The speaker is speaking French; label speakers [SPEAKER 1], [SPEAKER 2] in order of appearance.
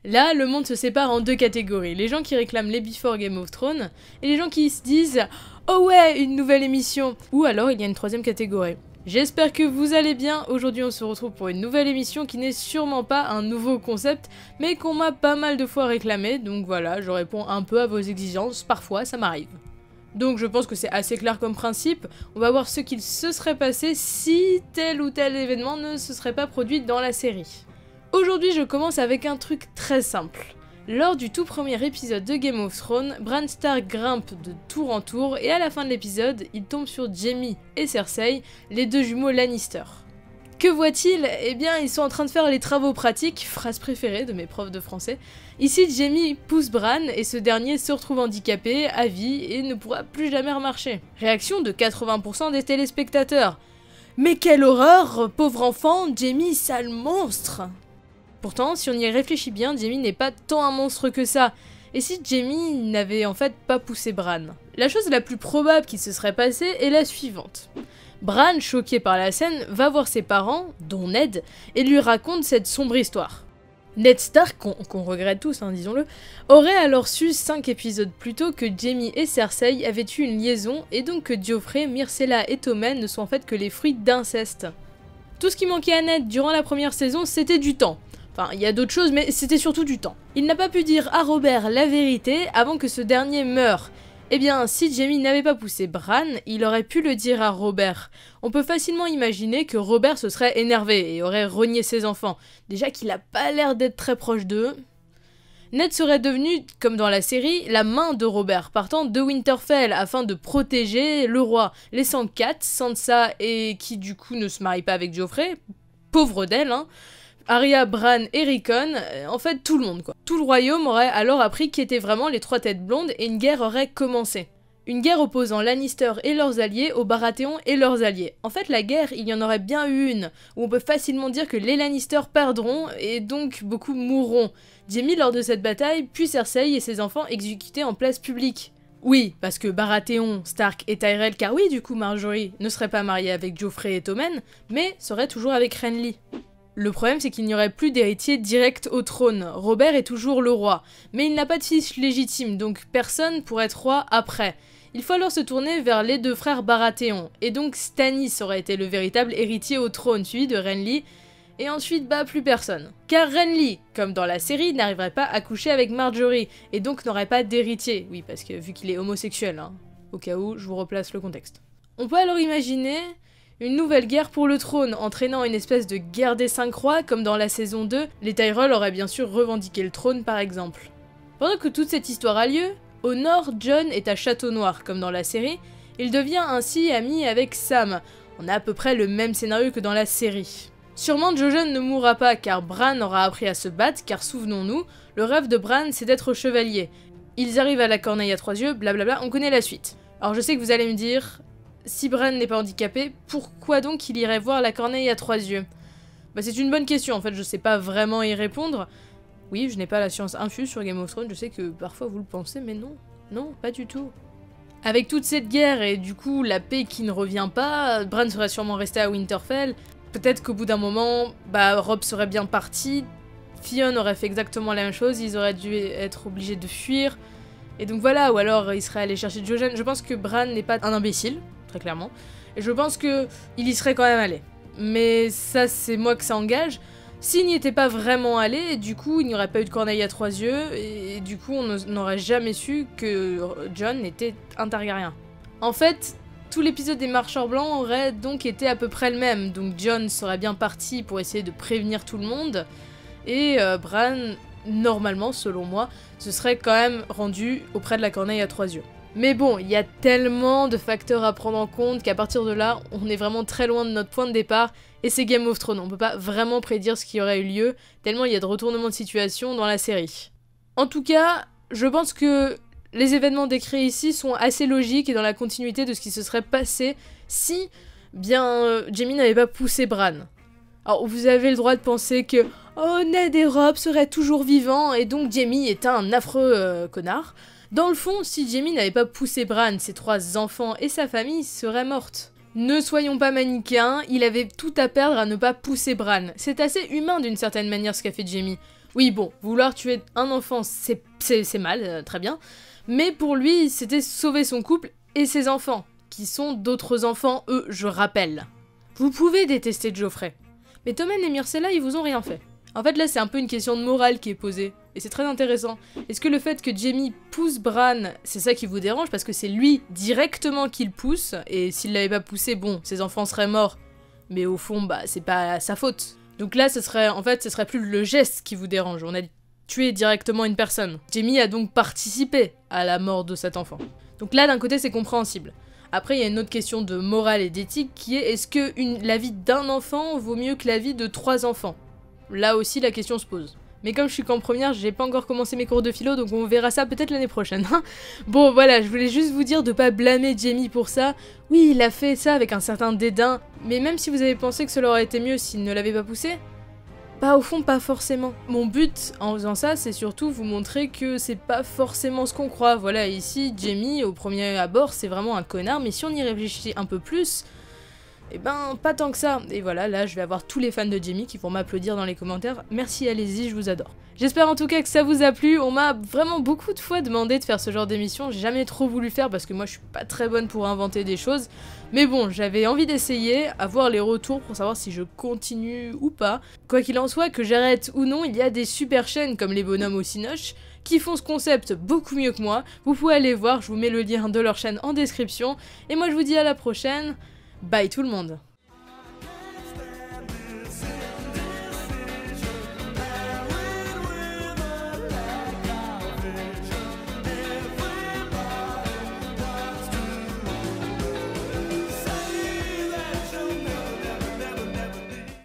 [SPEAKER 1] Là, le monde se sépare en deux catégories, les gens qui réclament les Before Game of Thrones, et les gens qui se disent « Oh ouais, une nouvelle émission !» Ou alors il y a une troisième catégorie. J'espère que vous allez bien, aujourd'hui on se retrouve pour une nouvelle émission qui n'est sûrement pas un nouveau concept, mais qu'on m'a pas mal de fois réclamé, donc voilà, je réponds un peu à vos exigences, parfois ça m'arrive. Donc je pense que c'est assez clair comme principe, on va voir ce qu'il se serait passé si tel ou tel événement ne se serait pas produit dans la série. Aujourd'hui je commence avec un truc très simple. Lors du tout premier épisode de Game of Thrones, Bran Stark grimpe de tour en tour et à la fin de l'épisode, il tombe sur Jaime et Cersei, les deux jumeaux Lannister. Que voit-il? Eh bien, ils sont en train de faire les travaux pratiques, phrase préférée de mes profs de français. Ici, Jaime pousse Bran et ce dernier se retrouve handicapé à vie et ne pourra plus jamais remarcher. Réaction de 80% des téléspectateurs. Mais quelle horreur, pauvre enfant, Jaime, sale monstre! Pourtant, si on y réfléchit bien, Jaime n'est pas tant un monstre que ça. Et si Jaime n'avait en fait pas poussé Bran? La chose la plus probable qui se serait passée est la suivante. Bran, choqué par la scène, va voir ses parents, dont Ned, et lui raconte cette sombre histoire. Ned Stark, qu'on regrette tous, hein, disons-le, aurait alors su 5 épisodes plus tôt que Jaime et Cersei avaient eu une liaison, et donc que Joffrey, Myrcella et Tommen ne sont en fait que les fruits d'inceste. Tout ce qui manquait à Ned durant la première saison, c'était du temps. Enfin, il y a d'autres choses, mais c'était surtout du temps. Il n'a pas pu dire à Robert la vérité avant que ce dernier meure. Eh bien, si Jaime n'avait pas poussé Bran, il aurait pu le dire à Robert. On peut facilement imaginer que Robert se serait énervé et aurait renié ses enfants. Déjà qu'il a pas l'air d'être très proche d'eux. Ned serait devenu, comme dans la série, la main de Robert, partant de Winterfell afin de protéger le roi, laissant Kat, Sansa et qui du coup ne se marie pas avec Joffrey, pauvre d'elle, hein, Arya, Bran et Rickon, en fait tout le monde quoi. Tout le royaume aurait alors appris qui étaient vraiment les trois têtes blondes et une guerre aurait commencé. Une guerre opposant Lannister et leurs alliés aux Baratheon et leurs alliés. En fait la guerre, il y en aurait bien eu une, où on peut facilement dire que les Lannister perdront et donc beaucoup mourront. Jaime lors de cette bataille, puis Cersei et ses enfants exécutés en place publique. Oui, parce que Baratheon, Stark et Tyrell, car oui du coup Marjorie ne serait pas mariée avec Joffrey et Tommen, mais serait toujours avec Renly. Le problème, c'est qu'il n'y aurait plus d'héritier direct au trône. Robert est toujours le roi, mais il n'a pas de fils légitime, donc personne pourrait être roi après. Il faut alors se tourner vers les deux frères Baratheon, et donc Stannis aurait été le véritable héritier au trône, suivi de Renly, et ensuite plus personne. Car Renly, comme dans la série, n'arriverait pas à coucher avec Marjorie, et donc n'aurait pas d'héritier. Oui, parce que vu qu'il est homosexuel, hein, au cas où, je vous replace le contexte. On peut alors imaginer une nouvelle guerre pour le trône, entraînant une espèce de guerre des 5 rois, comme dans la saison 2, les Tyrell auraient bien sûr revendiqué le trône par exemple. Pendant que toute cette histoire a lieu, au nord, Jon est à Château Noir, comme dans la série, il devient ainsi ami avec Sam. On a à peu près le même scénario que dans la série. Sûrement Jojen ne mourra pas car Bran aura appris à se battre, car souvenons-nous, le rêve de Bran c'est d'être chevalier. Ils arrivent à la corneille à 3 yeux, blablabla, on connaît la suite. Alors je sais que vous allez me dire, si Bran n'est pas handicapé, pourquoi donc il irait voir la corneille à 3 yeux? C'est une bonne question, en fait, je sais pas vraiment y répondre. Oui, je n'ai pas la science infuse sur Game of Thrones, je sais que parfois vous le pensez, mais non, non, pas du tout. Avec toute cette guerre et du coup la paix qui ne revient pas, Bran serait sûrement resté à Winterfell. Peut-être qu'au bout d'un moment, Robb serait bien parti, Theon aurait fait exactement la même chose, ils auraient dû être obligés de fuir. Et donc voilà, ou alors il serait allé chercher Jojen. Je pense que Bran n'est pas un imbécile, très clairement. Et je pense que il y serait quand même allé. Mais ça, c'est moi que ça engage. S'il n'y était pas vraiment allé, du coup, il n'y aurait pas eu de corneille à 3 yeux, et du coup, on n'aurait jamais su que Jon était un Targaryen. En fait, tout l'épisode des Marcheurs Blancs aurait donc été à peu près le même. Donc Jon serait bien parti pour essayer de prévenir tout le monde, et Bran, normalement, selon moi, se serait quand même rendu auprès de la corneille à 3 yeux. Mais bon, il y a tellement de facteurs à prendre en compte qu'à partir de là, on est vraiment très loin de notre point de départ, et c'est Game of Thrones, on peut pas vraiment prédire ce qui aurait eu lieu, tellement il y a de retournements de situation dans la série. En tout cas, je pense que les événements décrits ici sont assez logiques et dans la continuité de ce qui se serait passé si, Jaime n'avait pas poussé Bran. Alors, vous avez le droit de penser que « Oh, Ned et Robb seraient toujours vivants, et donc Jaime est un affreux connard », dans le fond, si Jaime n'avait pas poussé Bran, ses 3 enfants et sa famille seraient mortes. Ne soyons pas manichéens, il avait tout à perdre à ne pas pousser Bran. C'est assez humain d'une certaine manière ce qu'a fait Jaime. Oui, bon, vouloir tuer un enfant, c'est mal, très bien. Mais pour lui, c'était sauver son couple et ses enfants, qui sont d'autres enfants, eux, je rappelle. Vous pouvez détester Geoffrey, mais Tommen et Myrcella, ils vous ont rien fait. En fait, là, c'est un peu une question de morale qui est posée, et c'est très intéressant. Est-ce que le fait que Jaime pousse Bran, c'est ça qui vous dérange, parce que c'est lui directement qui le pousse, et s'il l'avait pas poussé, bon, ses enfants seraient morts, mais au fond, bah, c'est pas sa faute. Donc là, ce serait plus le geste qui vous dérange. On a tué directement une personne. Jaime a donc participé à la mort de cet enfant. Donc là, d'un côté, c'est compréhensible. Après, il y a une autre question de morale et d'éthique qui est est-ce que la vie d'un enfant vaut mieux que la vie de 3 enfants? Là aussi, la question se pose. Mais comme je suis qu'en première, j'ai pas encore commencé mes cours de philo, donc on verra ça peut-être l'année prochaine. Bon, voilà, je voulais juste vous dire de pas blâmer Jaime pour ça. Oui, il a fait ça avec un certain dédain, mais même si vous avez pensé que cela aurait été mieux s'il ne l'avait pas poussé, bah au fond, pas forcément. Mon but en faisant ça, c'est surtout vous montrer que c'est pas forcément ce qu'on croit. Voilà, ici, Jaime, au premier abord, c'est vraiment un connard, mais si on y réfléchit un peu plus... Eh ben, pas tant que ça. Et voilà, là, je vais avoir tous les fans de Jaime qui vont m'applaudir dans les commentaires. Merci, allez-y, je vous adore. J'espère en tout cas que ça vous a plu. On m'a vraiment beaucoup de fois demandé de faire ce genre d'émission. J'ai jamais trop voulu faire parce que moi, je suis pas très bonne pour inventer des choses. Mais bon, j'avais envie d'essayer, avoir les retours pour savoir si je continue ou pas. Quoi qu'il en soit, que j'arrête ou non, il y a des super chaînes comme les bonhommes au Cinoche qui font ce concept beaucoup mieux que moi. Vous pouvez aller voir, je vous mets le lien de leur chaîne en description. Et moi, je vous dis à la prochaine. Bye tout le monde!